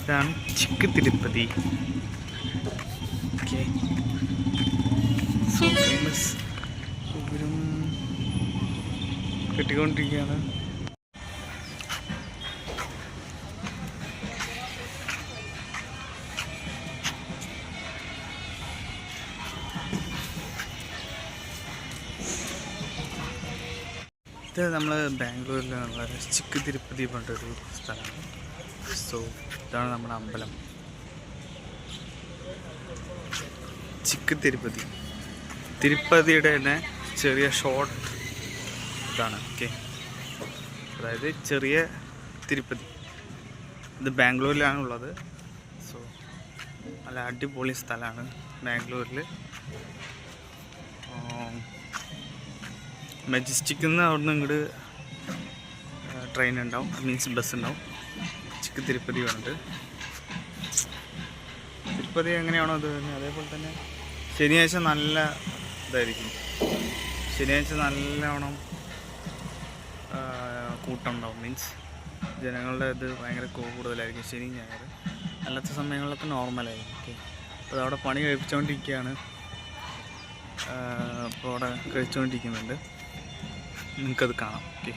ഇതാണ് Chik Tirupati. Okay, so famous. ഇവരും കെട്ടിക്കൊണ്ടിരിക്കുകയാണ്. ഇത് നമ്മൾ ബാംഗ്ലൂരിലുള്ള ചിക്ക് തിരുപ്പതി പറഞ്ഞൊരു സ്ഥലമാണ്. സോ ഇതാണ് നമ്മുടെ അമ്പലം, ചിക്ക് തിരുപ്പതി. തിരുപ്പതിയുടെ തന്നെ ചെറിയ ഷോർട്ട് ഇതാണ്. ഓക്കെ, അതായത് ചെറിയ തിരുപ്പതി. ഇത് ബാംഗ്ലൂരിലാണുള്ളത്. സോ നല്ല അടിപൊളി സ്ഥലമാണ് ബാംഗ്ലൂരിൽ. മെജസ്റ്റിക്കിൽ നിന്ന് അവിടെ നിന്ന് ഇങ്ങോട്ട് ട്രെയിൻ ഉണ്ടാവും, മീൻസ് ബസ് ഉണ്ടാവും. ചിക്ക് തിരുപ്പതി വന്നിട്ട് തിരുപ്പതി എങ്ങനെയാണോ അത് തന്നെ അതേപോലെ തന്നെ ശനിയാഴ്ച നല്ല ഇതായിരിക്കും. ശനിയാഴ്ച നല്ലവണ്ണം കൂട്ടം ഉണ്ടാവും, മീൻസ് ജനങ്ങളുടെ ഇത് ഭയങ്കര കൂടുതലായിരിക്കും ശനി ഞായർ. അല്ലാത്ത സമയങ്ങളിലൊക്കെ നോർമലായിരിക്കും. ഓക്കെ, അപ്പോൾ അവിടെ പണി കഴിപ്പിച്ചുകൊണ്ടിരിക്കുകയാണ്. അപ്പോൾ അവിടെ കഴിച്ചുകൊണ്ടിരിക്കുന്നുണ്ട്, നിങ്ങൾക്കത് കാണാം. ഓക്കെ.